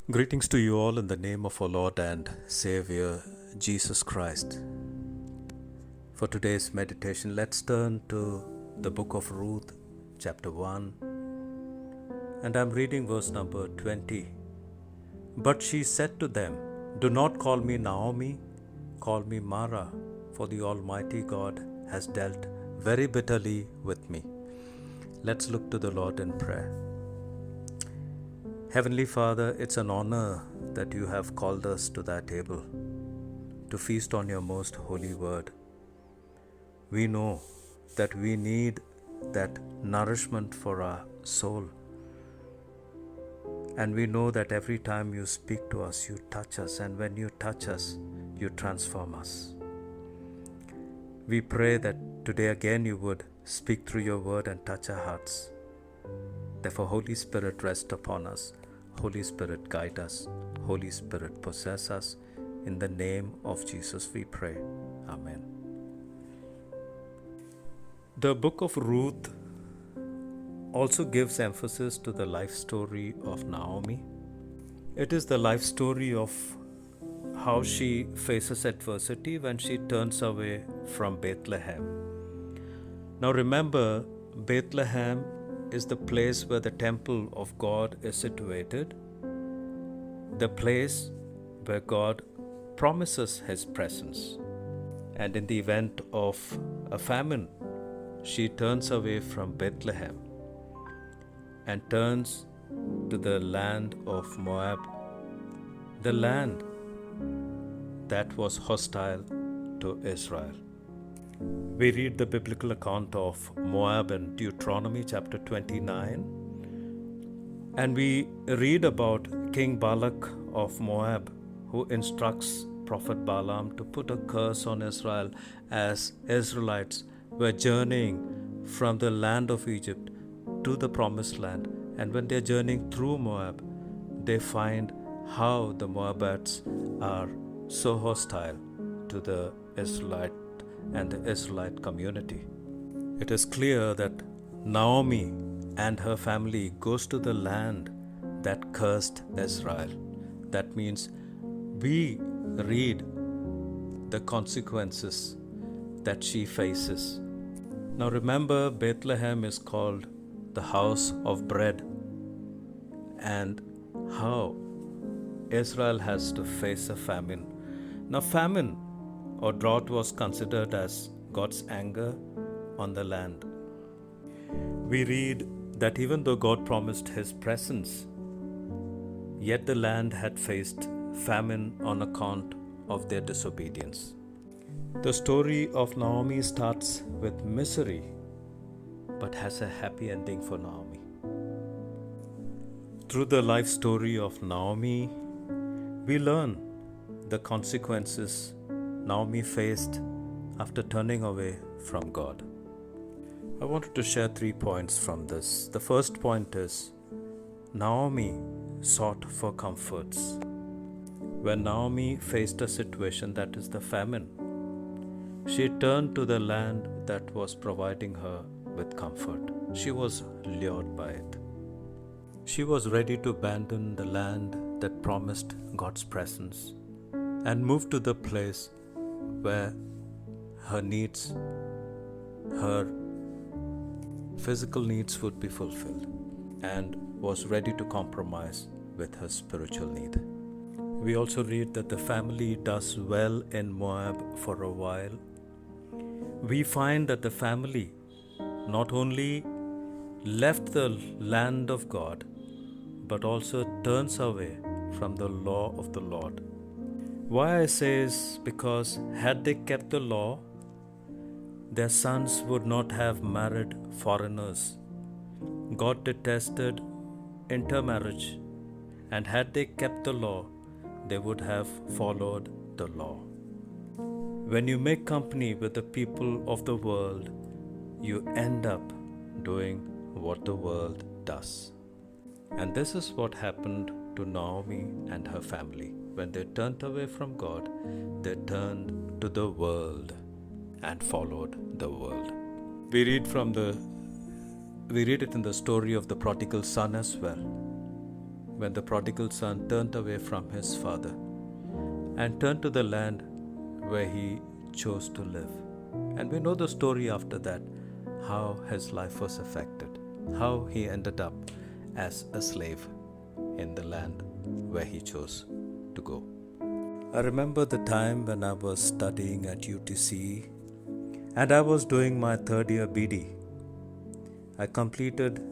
Greetings to you all in the name of our Lord and Savior Jesus Christ. For today's meditation, let's turn to the book of Ruth, chapter 1, and I'm reading verse number 20. But she said to them, "Do not call me Naomi, call me Mara, for the Almighty God has dealt very bitterly with me." Let's look to the Lord in prayer. Heavenly Father, it's an honor that you have called us to that table to feast on your most holy word. We know that we need that nourishment for our soul. And we know that every time you speak to us, you touch us. And when you touch us, you transform us. We pray that today again you would speak through your word and touch our hearts. Therefore, Holy Spirit, rest upon us. Holy Spirit, guide us. Holy Spirit, possess us. In the name of Jesus we pray. Amen. The book of Ruth also gives emphasis to the life story of Naomi. It is the life story of how she faces adversity when she turns away from Bethlehem. Now remember, Bethlehem is the place where the temple of God is situated, the place where God promises His presence. And in the event of a famine, she turns away from Bethlehem and turns to the land of Moab, the land that was hostile to Israel. We read the biblical account of Moab in Deuteronomy chapter 29, and we read about King Balak of Moab, who instructs Prophet Balaam to put a curse on Israel as Israelites were journeying from the land of Egypt to the promised land. And when they're journeying through Moab, they find how the Moabites are so hostile to the Israelite and the Israelite community. It is clear that Naomi and her family goes to the land that cursed Israel. That means we read the consequences that she faces. Now remember, Bethlehem is called the house of bread, and how Israel has to face a famine. Now famine or drought was considered as God's anger on the land. We read that even though God promised His presence, yet the land had faced famine on account of their disobedience. The story of Naomi starts with misery, but has a happy ending for Naomi. Through the life story of Naomi, we learn the consequences Naomi faced after turning away from God. I wanted to share 3 points from this. The first point is Naomi sought for comforts. When Naomi faced a situation that is the famine, she turned to the land that was providing her with comfort. She was lured by it. She was ready to abandon the land that promised God's presence and move to the place where her needs, her physical needs would be fulfilled, and was ready to compromise with her spiritual need. We also read that the family does well in Moab for a while. We find that the family not only left the land of God, but also turns away from the law of the Lord. Why I say is because had they kept the law, their sons would not have married foreigners. God detested intermarriage, and had they kept the law, they would have followed the law. When you make company with the people of the world, you end up doing what the world does. And this is what happened to Naomi and her family. When they turned away from God, they turned to the world and followed the world. We read it in the story of the prodigal son as well. when the prodigal son turned away from his father and turned to the land where he chose to live. And we know the story after that, how his life was affected, how he ended up as a slave in the land where he chose to go. I remember the time when I was studying at UTC and I was doing my third year BD. I completed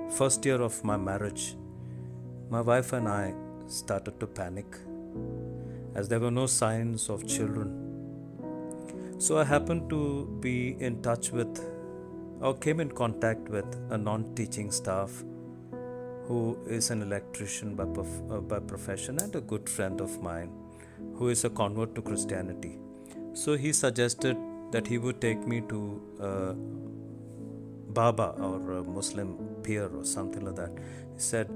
first year of my marriage. My wife and I started to panic as there were no signs of children. So I happened to be in touch with or came in contact with a non-teaching staff who is an electrician by profession and a good friend of mine who is a convert to Christianity. So he suggested that he would take me to a Baba or a Muslim peer or something like that. He said,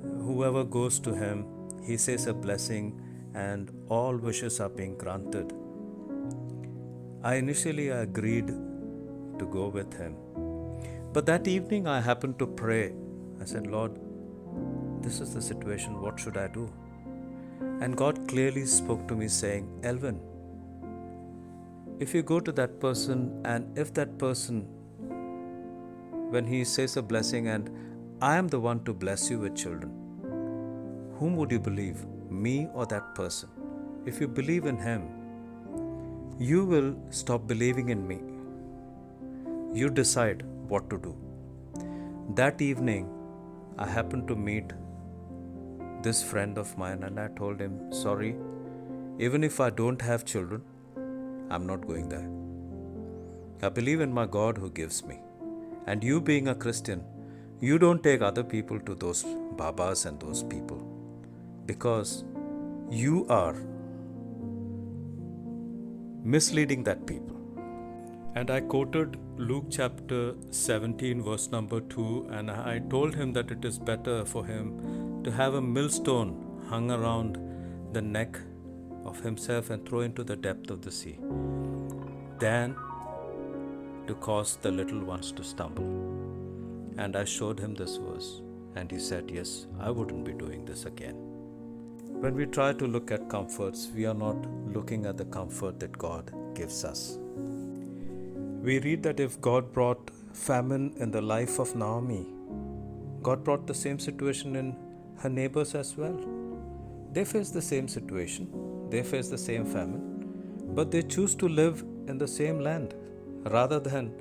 whoever goes to him, he says a blessing and all wishes are being granted. I initially agreed to go with him. But that evening I happened to pray. I said, Lord, this is the situation, what should I do? And God clearly spoke to me saying, Elvin, if you go to that person and if that person, when he says a blessing and I am the one to bless you with children, whom would you believe, me or that person? If you believe in him, you will stop believing in me. You decide what to do. That evening, I happened to meet this friend of mine and I told him, sorry, even if I don't have children, I'm not going there. I believe in my God who gives me. And you being a Christian, you don't take other people to those Babas and those people because you are misleading that people. And I quoted Luke chapter 17 verse number 2 and I told him that it is better for him to have a millstone hung around the neck of himself and throw into the depth of the sea than to cause the little ones to stumble. And I showed him this verse and he said, yes, I wouldn't be doing this again. When we try to look at comforts, we are not looking at the comfort that God gives us. We read that if God brought famine in the life of Naomi, God brought the same situation in her neighbors as well. They face the same situation, they face the same famine, but they choose to live in the same land rather than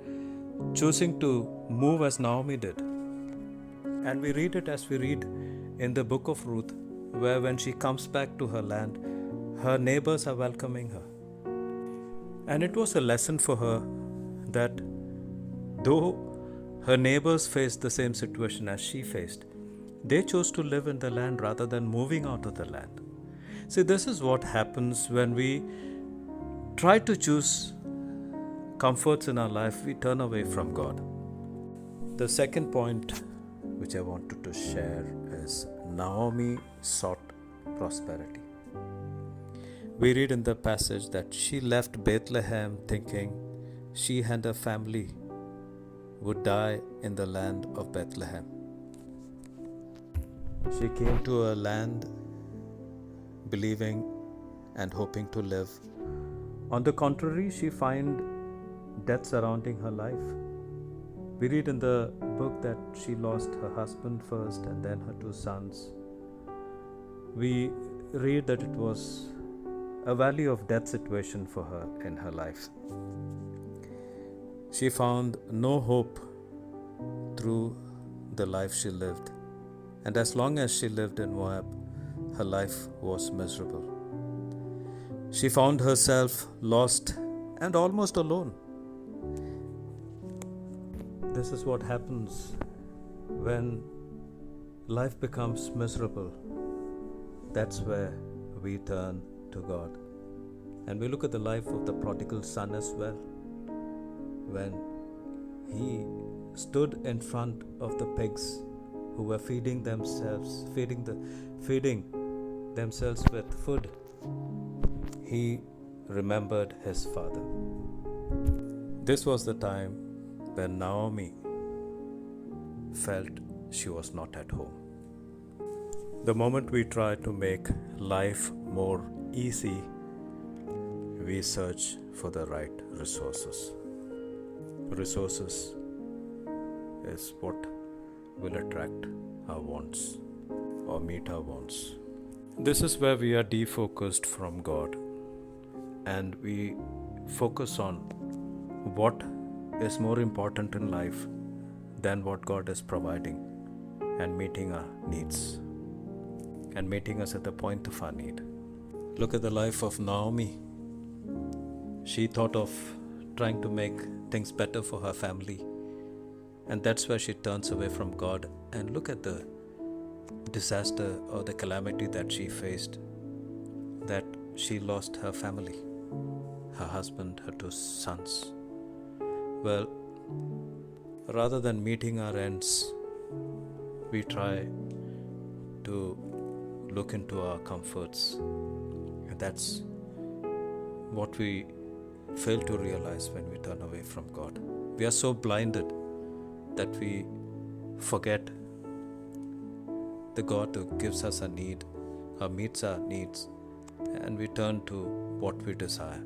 choosing to move as Naomi did. And we read it as we read in the book of Ruth, where when she comes back to her land, her neighbors are welcoming her. And it was a lesson for her that though her neighbors faced the same situation as she faced, they chose to live in the land rather than moving out of the land. See, this is what happens when we try to choose comforts in our life, we turn away from God. The second point which I wanted to share is Naomi sought prosperity. We read in the passage that she left Bethlehem thinking she and her family would die in the land of Bethlehem. She came to a land believing and hoping to live. On the contrary, she found death surrounding her life. We read in the book that she lost her husband first and then her two sons. We read that it was a valley of death situation for her in her life. She found no hope through the life she lived. And as long as she lived in Moab, her life was miserable. She found herself lost and almost alone. This is what happens when life becomes miserable. That's where we turn to God. And we look at the life of the prodigal son as well. When he stood in front of the pigs who were feeding themselves with food, he remembered his father. This was the time when Naomi felt she was not at home. The moment we try to make life more easy, we search for the right resources. Resources is what will attract our wants or meet our wants. This is where we are defocused from God and we focus on what is more important in life than what God is providing and meeting our needs and meeting us at the point of our need. Look at the life of Naomi. She thought of trying to make things better for her family, and that's where she turns away from God. And look at the disaster or the calamity that she faced, that she lost her family, her husband, her two sons. Well, rather than meeting our ends, we try to look into our comforts, and that's what we fail to realize when we turn away from God. We are so blinded that we forget the God who gives us a need or meets our needs, and we turn to what we desire.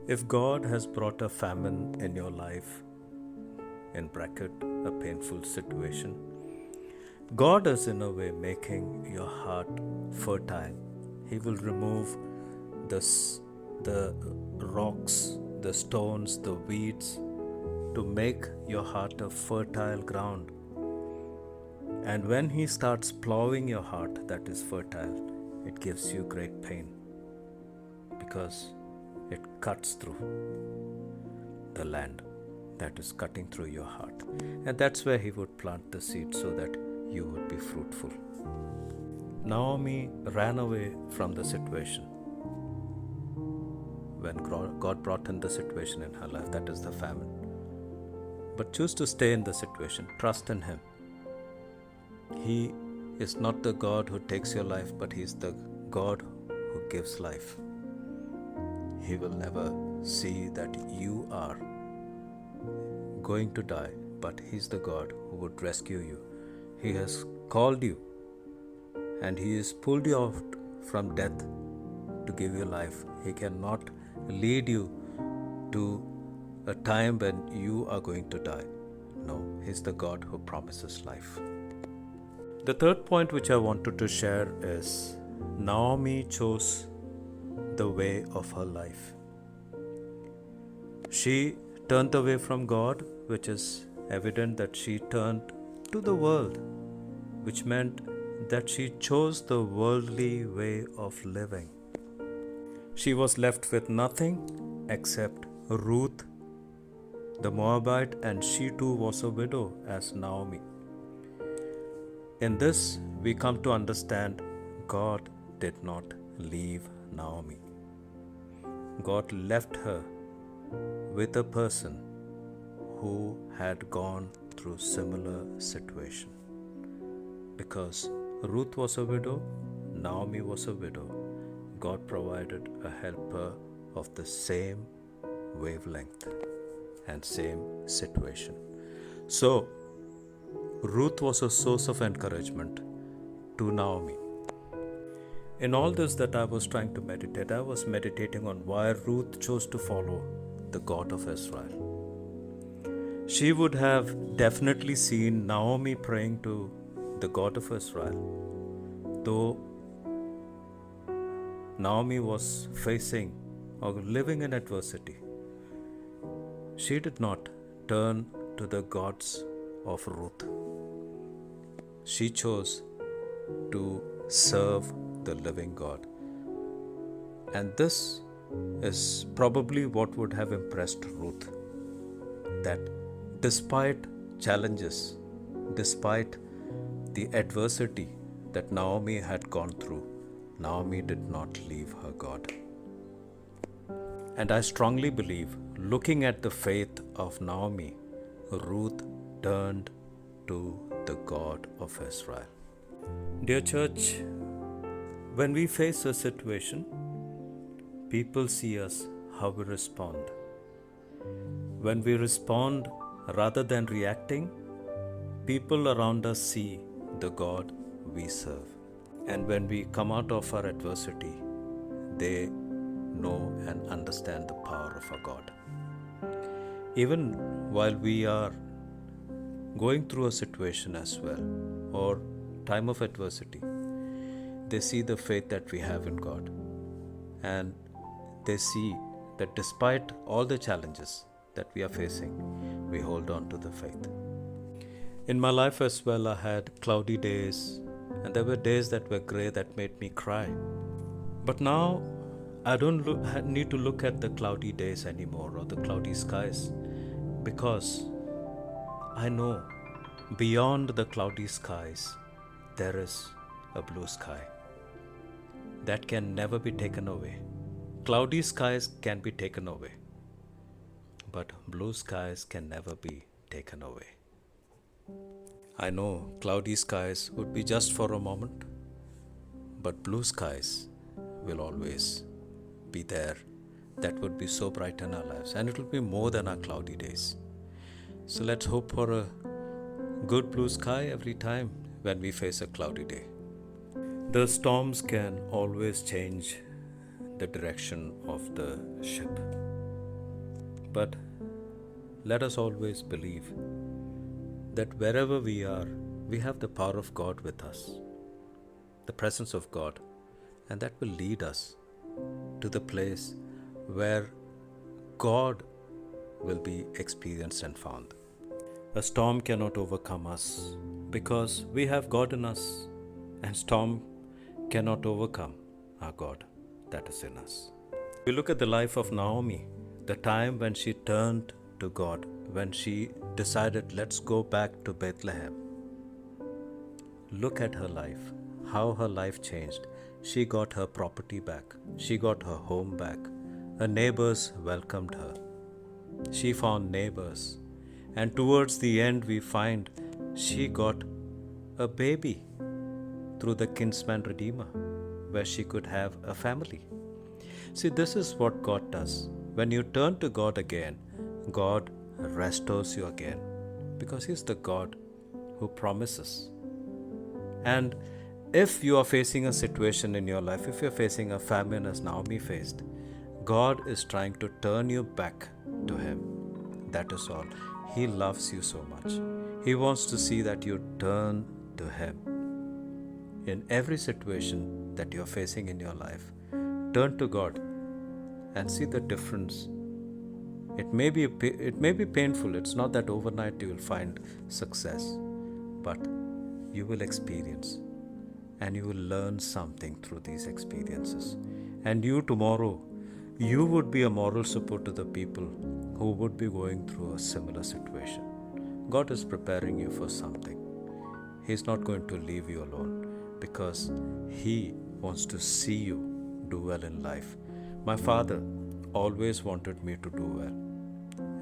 If God has brought a famine in your life, in bracket, a painful situation, God is in a way making your heart fertile. He will remove the rocks, the stones, the weeds to make your heart a fertile ground. And when He starts plowing your heart that is fertile, it gives you great pain because it cuts through the land that is cutting through your heart. And that's where He would plant the seed so that you would be fruitful. Naomi ran away from the situation when God brought in the situation in her life, that is the famine. But choose to stay in the situation, trust in Him. He is not the God who takes your life, but He is the God who gives life. He will never see that you are going to die, but He's the God who would rescue you. He has called you and He has pulled you out from death to give you life. He cannot lead you to a time when you are going to die. No, He's the God who promises life. The third point which I wanted to share is Naomi chose the way of her life. She turned away from God, which is evident that she turned to the world, which meant that she chose the worldly way of living. She was left with nothing except Ruth, the Moabite, and she too was a widow as Naomi. In this, we come to understand God did not leave Naomi. God left her with a person who had gone through similar situation. Because Ruth was a widow, Naomi was a widow, God provided a helper of the same wavelength and same situation. So, Ruth was a source of encouragement to Naomi. In all this that I was trying to meditate, I was meditating on why Ruth chose to follow the God of Israel. She would have definitely seen Naomi praying to the God of Israel, though Naomi was facing or living in adversity. She did not turn to the gods of Ruth. She chose to serve the living God. And this is probably what would have impressed Ruth, that despite challenges, despite the adversity that Naomi had gone through, Naomi did not leave her God. And I strongly believe, looking at the faith of Naomi, Ruth turned to the God of Israel. Dear church, when we face a situation, people see us how we respond. When we respond rather than reacting, people around us see the God we serve. And when we come out of our adversity, they know and understand the power of our God. Even while we are going through a situation as well, or time of adversity, they see the faith that we have in God. And they see that despite all the challenges that we are facing, we hold on to the faith. In my life as well, I had cloudy days, and there were days that were gray that made me cry. But now, I don't need to look at the cloudy days anymore or the cloudy skies, because I know beyond the cloudy skies, there is a blue sky that can never be taken away. Cloudy skies can be taken away, but blue skies can never be taken away. I know cloudy skies would be just for a moment, but blue skies will always be there. That would be so bright in our lives, and it will be more than our cloudy days. So let's hope for a good blue sky every time when we face a cloudy day. The storms can always change the direction of the ship, but let us always believe that wherever we are, we have the power of God with us, the presence of God, and that will lead us to the place where God will be experienced and found. A storm cannot overcome us because we have God in us, and storm cannot overcome our God that is in us. We look at the life of Naomi, the time when she turned to God, when she decided, let's go back to Bethlehem. Look at her life, how her life changed. She got her property back. She got her home back. Her neighbors welcomed her. She found neighbors. And towards the end, we find she got a baby through the kinsman redeemer, where she could have a family. See, this is what God does. When you turn to God again, God restores you again, because He's the God who promises. And if you are facing a situation in your life, if you're facing a famine as Naomi faced, God is trying to turn you back to Him. That is all. He loves you so much. He wants to see that you turn to Him. In every situation that you're facing in your life, turn to God and see the difference. It may be painful. It's not that overnight you will find success, but you will experience, and you will learn something through these experiences. And you tomorrow, you would be a moral support to the people who would be going through a similar situation. God is preparing you for something. He's not going to leave you alone, because He wants to see you do well in life. My father always wanted me to do well.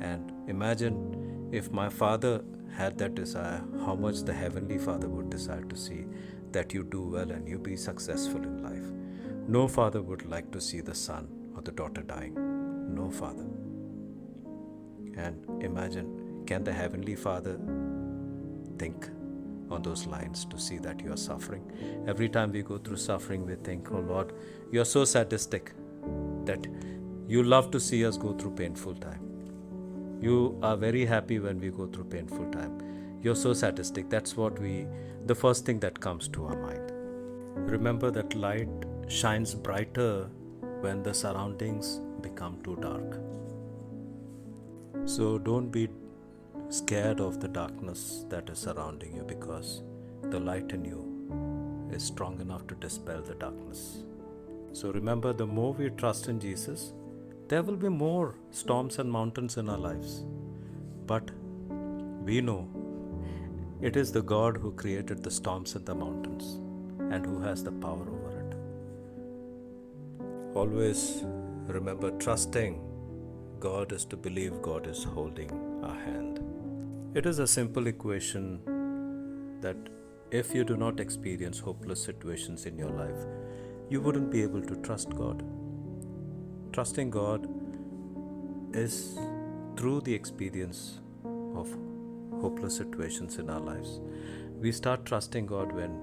And imagine if my father had that desire, how much the Heavenly Father would desire to see that you do well and you be successful in life. No father would like to see the son or the daughter dying. No father. And imagine, can the Heavenly Father think on those lines to see that you are suffering? Every time we go through suffering, we think, oh Lord, you are so sadistic that you love to see us go through painful time. You are very happy when we go through painful time. You're so sadistic. That's the first thing that comes to our mind. Remember that light shines brighter when the surroundings become too dark. So don't be scared of the darkness that is surrounding you, because the light in you is strong enough to dispel the darkness. So remember, the more we trust in Jesus, there will be more storms and mountains in our lives. But we know it is the God who created the storms and the mountains, and who has the power over it. Always remember, trusting God is to believe God is holding our hand. It is a simple equation that if you do not experience hopeless situations in your life, you wouldn't be able to trust God. Trusting God is through the experience of hopeless situations in our lives. We start trusting God when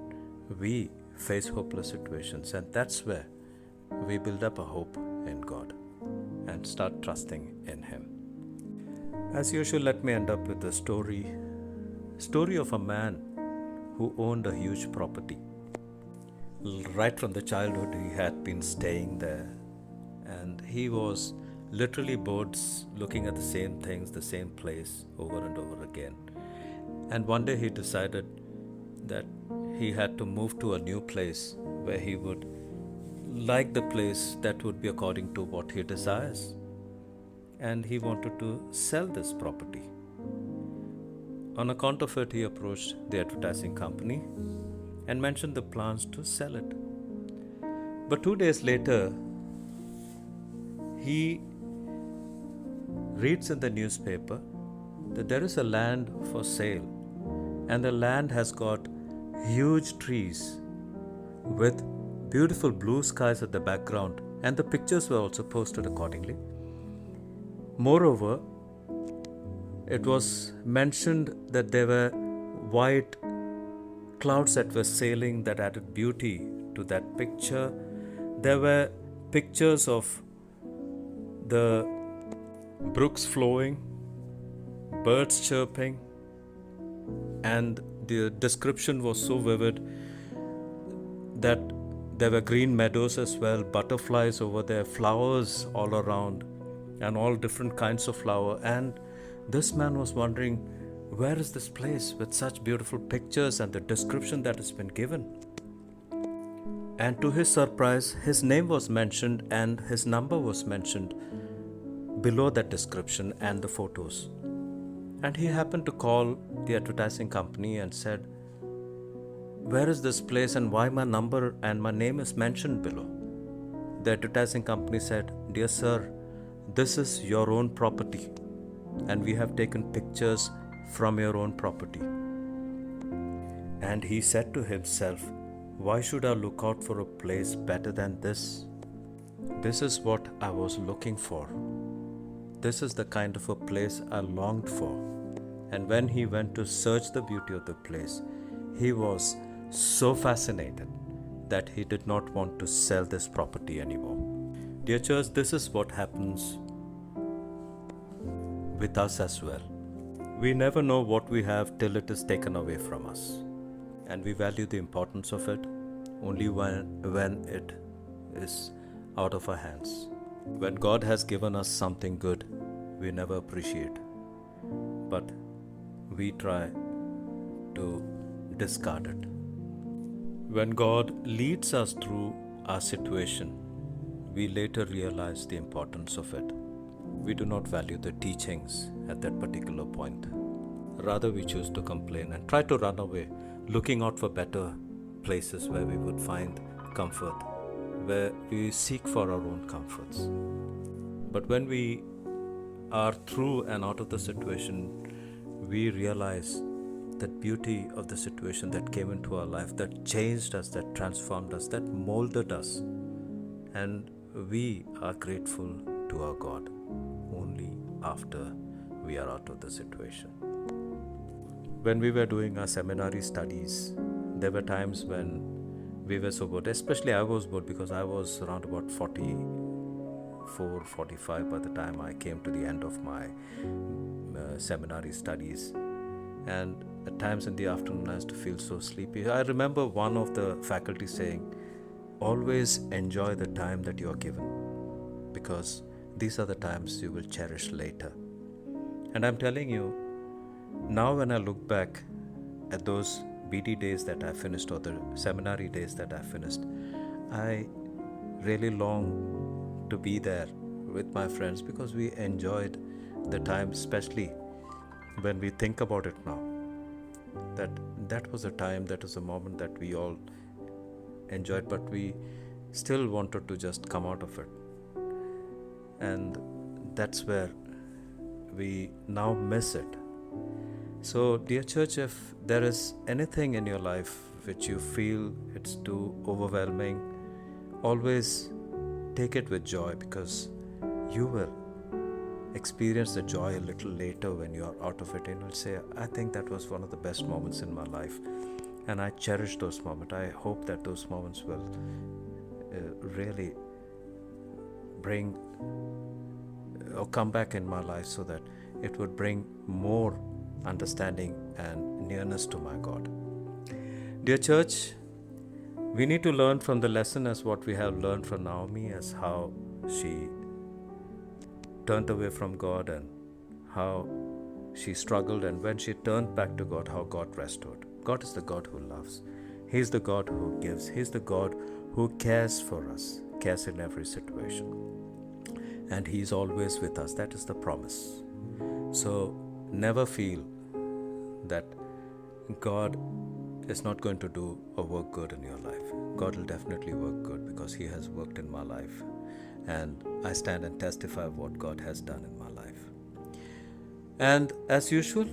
we face hopeless situations, and that's where we build up a hope in God and start trusting in Him. As usual, let me end up with a story of a man who owned a huge property. Right from the childhood, he had been staying there, and he was literally bored looking at the same things, the same place over and over again. And one day he decided that he had to move to a new place where he would like the place that would be according to what he desires. And he wanted to sell this property. On account of it, he approached the advertising company and mentioned the plans to sell it. But 2 days later, he reads in the newspaper that there is a land for sale, and the land has got huge trees with beautiful blue skies at the background, and the pictures were also posted accordingly. Moreover, it was mentioned that there were white clouds that were sailing that added beauty to that picture. There were pictures of the brooks flowing, birds chirping, and the description was so vivid that there were green meadows as well, butterflies over there, flowers all around, and all different kinds of flower. And this man was wondering, where is this place with such beautiful pictures and the description that has been given? And to his surprise, his name was mentioned and his number was mentioned below that description and the photos. And he happened to call the advertising company and said, where is this place and why my number and my name is mentioned below? The advertising company said, dear sir, this is your own property, and we have taken pictures from your own property. And he said to himself, why should I look out for a place better than this? This is what I was looking for. This is the kind of a place I longed for. And when he went to search the beauty of the place, he was so fascinated that he did not want to sell this property anymore. Dear church, this is what happens with us as well. We never know what we have till it is taken away from us. And we value the importance of it only when it is out of our hands. When God has given us something good, we never appreciate, but we try to discard it. When God leads us through our situation, we later realize the importance of it. We do not value the teachings at that particular point. Rather, we choose to complain and try to run away, looking out for better places where we would find comfort, where we seek for our own comforts. But when we are through and out of the situation, we realize that beauty of the situation that came into our life, that changed us, that transformed us, that molded us. And we are grateful to our God only after we are out of the situation. When we were doing our seminary studies, there were times when we were so bored. Especially I was bored because I was around about 44, 45 by the time I came to the end of my seminary studies. And at times in the afternoon I used to feel so sleepy. I remember one of the faculty saying, always enjoy the time that you are given, because these are the times you will cherish later. And I'm telling you, now when I look back at those BD days that I finished, or the seminary days that I finished, I really long to be there with my friends, because we enjoyed the time, especially when we think about it now, that was a time, that was a moment that we all enjoyed, but we still wanted to just come out of it. And that's where we now miss it. So, dear church, if there is anything in your life which you feel it's too overwhelming, always take it with joy, because you will experience the joy a little later when you are out of it, and you'll say, I think that was one of the best moments in my life And I cherish those moments. I hope that those moments will really bring or come back in my life, so that it would bring more understanding and nearness to my God. Dear church, we need to learn from the lesson as what we have learned from Naomi, as how she turned away from God and how she struggled, and when she turned back to God, how God restored. God is the God who loves. He is the God who gives. He is the God who cares for us, cares in every situation. And He is always with us. That is the promise. So never feel that God is not going to do or work good in your life. God will definitely work good, because He has worked in my life. And I stand and testify of what God has done in my life. And as usual,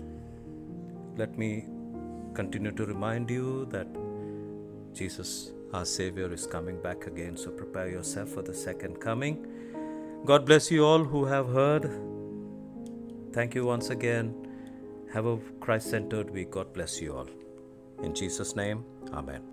let me continue to remind you that Jesus, our Savior, is coming back again. So prepare yourself for the second coming. God bless you all who have heard. Thank you once again. Have a Christ-centered week. God bless you all. In Jesus' name, Amen.